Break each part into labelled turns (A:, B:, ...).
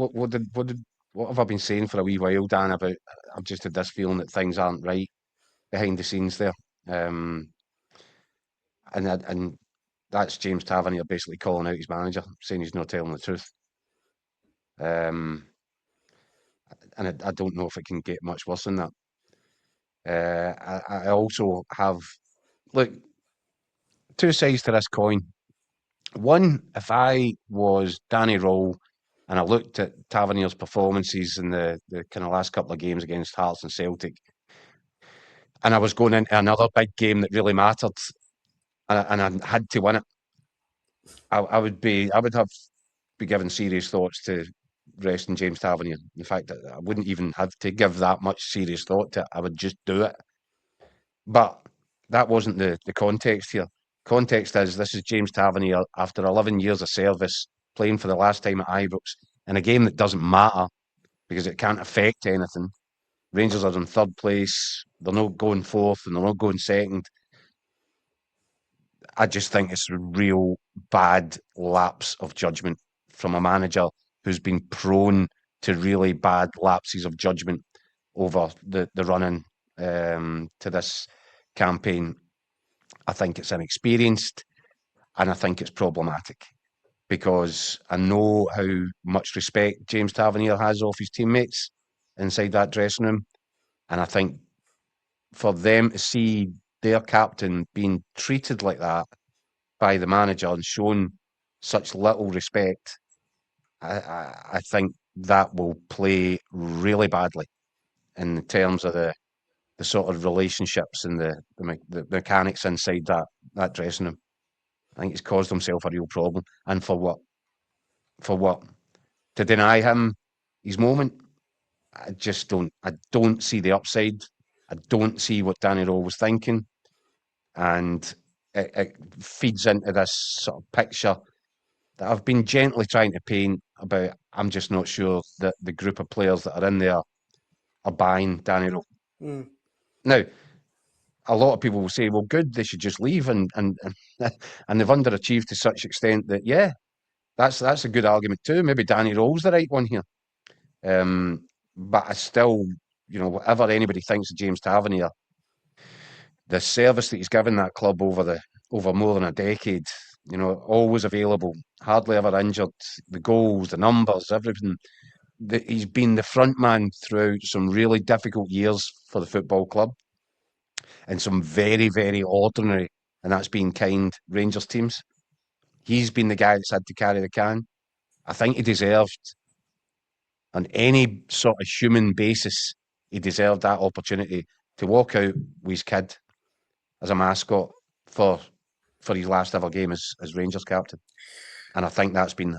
A: what have I been saying for a wee while, Dan? About I've just had this feeling that things aren't right behind the scenes there, and that's James Tavernier basically calling out his manager, saying he's not telling the truth. And I don't know if it can get much worse than that. I also have, look, two sides to this coin. One, if I was Danny Rohl and I looked at Tavernier's performances in the kind of last couple of games against Hearts and Celtic, and I was going into another big game that really mattered, and I had to win it, I would have be given serious thoughts to resting James Tavernier. In fact, I wouldn't even have to give that much serious thought to it. I would just do it. But that wasn't the context here. Context is this is James Tavernier after 11 years of service playing for the last time at Ibrox in a game that doesn't matter because it can't affect anything. Rangers are in third place. They're not going fourth and they're not going second. I just think it's a real bad lapse of judgment from a manager who's been prone to really bad lapses of judgment over the run-in to this campaign. I think it's inexperienced and I think it's problematic because I know how much respect James Tavernier has of his teammates inside that dressing room. And I think for them to see their captain being treated like that by the manager and shown such little respect, I think that will play really badly in terms of the sort of relationships and the mechanics inside that dressing room. I think he's caused himself a real problem. And for what? For what? To deny him his moment? I don't see the upside. I don't see what Danny Rohl was thinking. And it feeds into this sort of picture that I've been gently trying to paint about. I'm just not sure that the group of players that are in there are buying Danny Rohl. Now, a lot of people will say, well, good, they should just leave, and and they've underachieved to such extent that, yeah, that's a good argument too. Maybe Danny Rohl's the right one here. But I still, whatever anybody thinks of James Tavernier, the service that he's given that club over more than a decade, always available, hardly ever injured, the goals, the numbers, everything. He's been the front man throughout some really difficult years for the football club and some very, very ordinary, and that's been kind, Rangers teams. He's been the guy that's had to carry the can. I think he deserved, on any sort of human basis, he deserved that opportunity to walk out with his kid as a mascot for his last ever game as Rangers captain. And I think that's been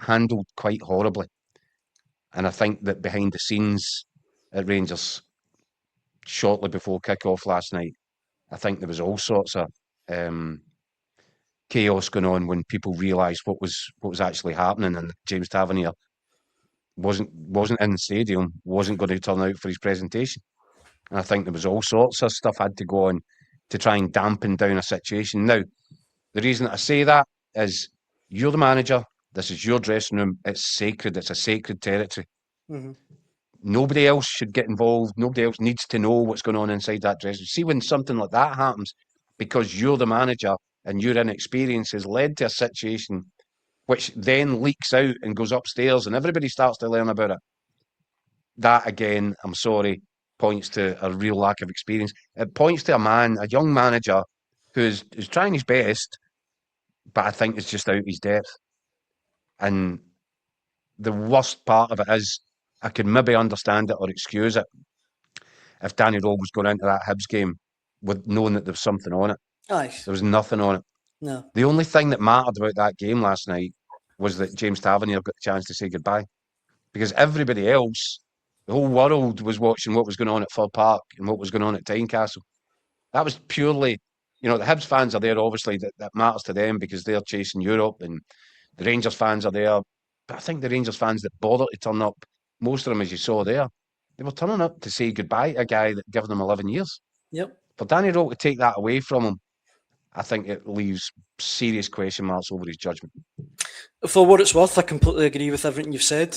A: handled quite horribly. And I think that behind the scenes at Rangers, shortly before kick-off last night, I think there was all sorts of chaos going on when people realised what was actually happening, and James Tavernier wasn't in the stadium, wasn't going to turn out for his presentation. And I think there was all sorts of stuff had to go on to try and dampen down a situation. Now, the reason that I say that is you're the manager. This is your dressing room. It's sacred. It's a sacred territory.
B: Mm-hmm.
A: Nobody else should get involved. Nobody else needs to know what's going on inside that dressing room. See, when something like that happens, because you're the manager and your inexperience has led to a situation which then leaks out and goes upstairs and everybody starts to learn about it. That, again, I'm sorry, points to a real lack of experience. It points to a young manager who's trying his best, but I think it's just out his depth. And the worst part of it is I could maybe understand it or excuse it if Danny Rohl was going into that Hibs game with knowing that there was something on it.
B: Aye.
A: There was nothing on it.
B: No.
A: The only thing that mattered about that game last night was that James Tavernier got the chance to say goodbye. Because everybody else, the whole world was watching what was going on at Fir Park and what was going on at Tynecastle. That was purely, the Hibs fans are there, obviously, that matters to them because they're chasing Europe, and the Rangers fans are there. But I think the Rangers fans that bothered to turn up, most of them, as you saw there, they were turning up to say goodbye to a guy that given them 11 years.
B: Yep.
A: For Danny Rohl to take that away from him I think it leaves serious question marks over his judgment.
B: For what it's worth, I completely agree with everything you've said.